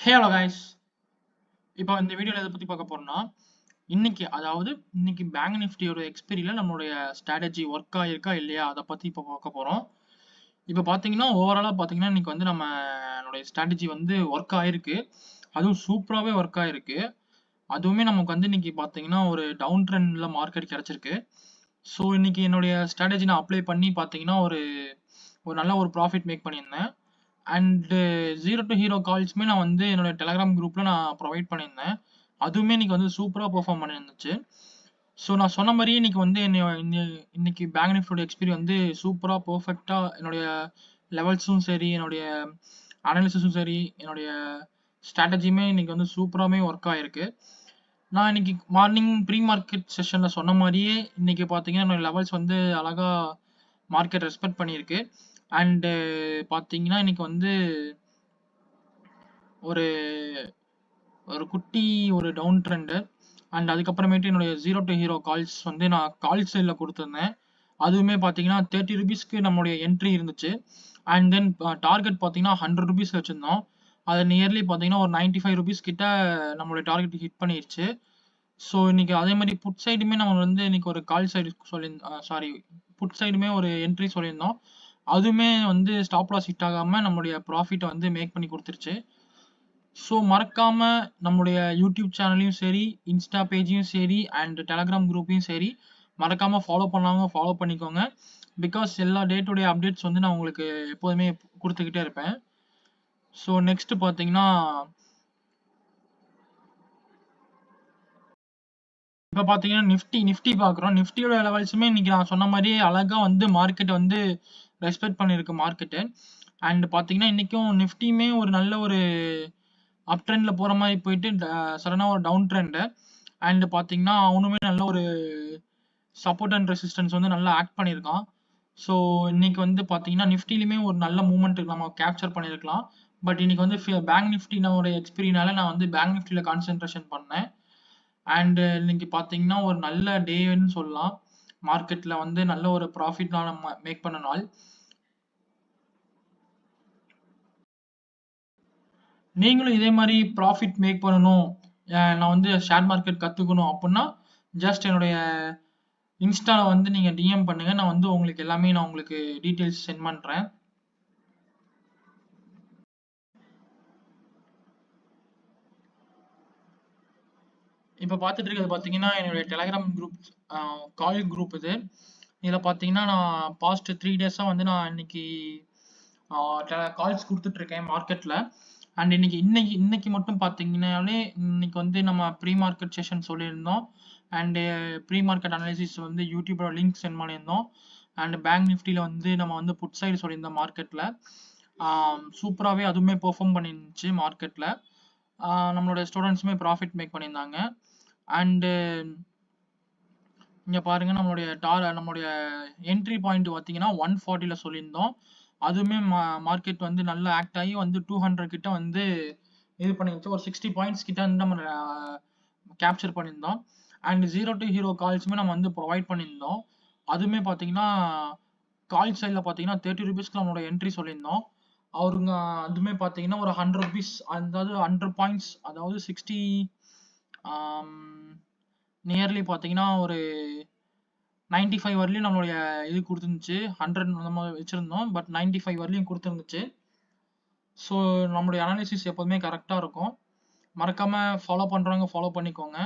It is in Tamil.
Hello guys. இப்போ இந்த வீடியோவில் எதை பற்றி பார்க்க போறோம்னா, இன்னைக்கு பேங்க் நிஃப்டியோட எக்ஸ்பீரியில் நம்மளுடைய ஸ்ட்ராட்டஜி ஒர்க் ஆகிருக்கா இல்லையா அதை பற்றி இப்போ பார்க்க போகிறோம். இப்போ பார்த்தீங்கன்னா ஓவராலாக பார்த்தீங்கன்னா இன்னைக்கு வந்து நம்மளுடைய ஸ்ட்ராட்டஜி வந்து ஒர்க் ஆகிருக்கு. அதுவும் சூப்பராகவே ஒர்க் ஆகிருக்கு. அதுவுமே நமக்கு வந்து இன்னைக்கு பார்த்தீங்கன்னா ஒரு டவுன் ட்ரெண்டில் மார்க்கெட் கிடச்சிருக்கு. ஸோ இன்னைக்கு என்னுடைய ஸ்ட்ராட்டஜி நான் அப்ளை பண்ணி பார்த்தீங்கன்னா ஒரு ஒரு நல்ல ஒரு ப்ராஃபிட் மேக் பண்ணியிருந்தேன். அண்டு ஜீரோ டு ஹீரோ கால்ஸுமே நான் வந்து என்னோட டெலகிராம் குரூப்பில் நான் ப்ரொவைட் பண்ணியிருந்தேன். அதுவுமே இன்னைக்கு வந்து சூப்பராக பெர்ஃபார்ம் பண்ணியிருந்துச்சு. ஸோ நான் சொன்ன மாதிரியே இன்னைக்கு பேங்க் நிஃப்டியோட எக்ஸ்பீரியன்ஸ் வந்து சூப்பராக பர்ஃபெக்டாக என்னுடைய லெவல்ஸும் சரி, என்னுடைய அனாலிசிஸும் சரி, என்னுடைய ஸ்ட்ராட்டஜியுமே இன்னைக்கு வந்து சூப்பராகவே ஒர்க் ஆகிருக்கு. நான் இன்னைக்கு மார்னிங் ப்ரீ மார்க்கெட் செஷனில் சொன்ன மாதிரியே இன்னைக்கு பார்த்தீங்கன்னா என்னோட லெவல்ஸ் வந்து அழகாக மார்க்கெட் ரெஸ்பெக்ட் பண்ணியிருக்கு. அண்டு பார்த்தீங்கன்னா இன்னைக்கு வந்து ஒரு ஒரு குட்டி ஒரு டவுன் ட்ரெண்டு. அண்ட் அதுக்கப்புறமேட்டு என்னுடைய ஜீரோ டு ஹீரோ கால்ஸ் வந்து நான் கால் சைடில் கொடுத்துருந்தேன். அதுவுமே பார்த்தீங்கன்னா 30 ருபீஸ்க்கு நம்மளுடைய என்ட்ரி இருந்துச்சு. அண்ட் தென் டார்கெட் பார்த்தீங்கன்னா 100 ருபீஸ் வச்சுருந்தோம். அது நியர்லி பார்த்தீங்கன்னா ஒரு 95 ருபீஸ் கிட்ட நம்மளுடைய டார்கெட் ஹிட் பண்ணிருச்சு. ஸோ இன்னைக்கு அதே மாதிரி புட் சைடுமே நம்ம வந்து இன்னைக்கு ஒரு கால் சைடு புட் சைடுமே ஒரு என்ட்ரி சொல்லியிருந்தோம். அதுவுமே வந்து ஸ்டாப் லாஸ் ஹிட் ஆகாமல் நம்மளுடைய ப்ராஃபிட்டை வந்து மேக் பண்ணி கொடுத்துருச்சு. ஸோ மறக்காம நம்மளுடைய யூடியூப் சேனலையும் சரி, இன்ஸ்டா பேஜையும் சரி, அண்ட் டெலகிராம் குரூப்பையும் சரி மறக்காம ஃபாலோ பண்ணாங்க ஃபாலோ பண்ணிக்கோங்க. பிகாஸ் எல்லா டே டு டே அப்டேட்ஸ் வந்து நான் உங்களுக்கு எப்போதுமே கொடுத்துக்கிட்டே இருப்பேன். ஸோ நெக்ஸ்ட் பார்த்தீங்கன்னா இப்போ பார்த்தீங்கன்னா நிஃப்டி பார்க்குறோம். நிஃப்டியோட லெவல்ஸுமே இன்னைக்கு நான் சொன்ன மாதிரியே அழகாக வந்து மார்க்கெட் வந்து ரெஸ்பெக்ட் பண்ணியிருக்கு மார்க்கெட்டு. அண்ட் பார்த்தீங்கன்னா இன்றைக்கும் நிஃப்டியுமே ஒரு நல்ல ஒரு அப் ட்ரெண்டில் போகிற மாதிரி போயிட்டு சடனாக ஒரு டவுன் ட்ரெண்டு. அண்ட் பார்த்தீங்கன்னா அவனுமே நல்ல ஒரு சப்போர்ட் அண்ட் ரெசிஸ்டன்ஸ் வந்து நல்லா ஆக்ட் பண்ணியிருக்கான். ஸோ இன்னைக்கு வந்து பார்த்தீங்கன்னா நிஃப்டிலையுமே ஒரு நல்ல மூமெண்ட் நம்ம கேப்சர் பண்ணியிருக்கலாம். பட் இன்னைக்கு வந்து பேங்க் நிஃப்டினோட எக்ஸ்பீரியனால நான் வந்து பேங்க் நிஃப்டியில் கான்சென்ட்ரேஷன் பண்ணேன். அண்ட் இன்னைக்கு பார்த்தீங்கன்னா ஒரு நல்ல டேன்னு சொல்லலாம். மார்க்கெட்டில் வந்து நல்ல ஒரு ப்ராஃபிட் நம்ம மேக் பண்ண நாள். நீங்களும் இதே மாதிரி ப்ராஃபிட் மேக் பண்ணணும், நான் வந்து ஷேர் மார்க்கெட் கற்றுக்கணும் அப்படின்னா ஜஸ்ட் என்னுடைய இன்ஸ்டாவில் வந்து நீங்கள் டிஎம் பண்ணுங்கள். நான் வந்து உங்களுக்கு எல்லாமே நான் உங்களுக்கு டீட்டெயில்ஸ் சென்ட் பண்ணுறேன். இப்போ பார்த்துட்டு இருக்கிறது பார்த்தீங்கன்னா என்னுடைய டெலகிராம் குரூப் கால் குரூப் இது. இதில் பார்த்தீங்கன்னா நான் பாஸ்ட் 3 டேஸாக வந்து நான் இன்னைக்கு கால்ஸ் கொடுத்துட்ருக்கேன் மார்க்கெட்டில். அண்ட் இன்னைக்கு மட்டும் பார்த்தீங்கன்னாலே இன்னைக்கு வந்து நம்ம ப்ரீ மார்க்கெட் செஷன் சொல்லியிருந்தோம். அண்டு ப்ரீ மார்க்கெட் அனாலிசிஸ் வந்து யூடியூபோட லிங்க் சென்ட் பண்ணியிருந்தோம். அண்ட் பேங்க் நிஃப்டியில் வந்து நம்ம வந்து புட் சைடு சொல்லியிருந்தோம் மார்க்கெட்டில். சூப்பராகவே அதுவுமே பெர்ஃபார்ம் பண்ணிருந்துச்சு மார்க்கெட்டில். நம்மளோட ஸ்டூடெண்ட்ஸுமே ப்ராஃபிட் மேக் பண்ணியிருந்தாங்க. அண்டு இங்கே பாருங்கள் நம்மளுடைய என்ட்ரி பாயிண்ட் பார்த்தீங்கன்னா 140 சொல்லியிருந்தோம். அதுவுமே மார்க்கெட் வந்து நல்லா ஆக்ட் ஆகி வந்து 200 கிட்ட வந்து இது பண்ணிருந்துச்சு. ஒரு 60 பாயிண்ட்ஸ் கிட்ட வந்து நம்ம கேப்சர் பண்ணியிருந்தோம். அண்ட் ஜீரோ டு ஹீரோ கால்ஸுமே நம்ம வந்து ப்ரொவைட் பண்ணியிருந்தோம். அதுவுமே பார்த்தீங்கன்னா கால் சைடில் பார்த்தீங்கன்னா 30 ருபீஸ்க்கு நம்மளோட என்ட்ரி சொல்லியிருந்தோம். அவருங்க அதுவுமே பார்த்தீங்கன்னா ஒரு 100 ருபீஸ், அதாவது 100 பாயிண்ட்ஸ், அதாவது 60 நியர்லி பார்த்தீங்கன்னா ஒரு 95 வரலையும் நம்மளுடைய இது கொடுத்துருந்துச்சு. 100 நம்ம வச்சுருந்தோம், பட் 95 வரலையும் கொடுத்துருந்துச்சு. ஸோ நம்மளுடைய அனாலிசிஸ் எப்போதுமே கரெக்டாக இருக்கும். மறக்காமல் ஃபாலோ பண்ணுறவங்க ஃபாலோ பண்ணிக்கோங்க.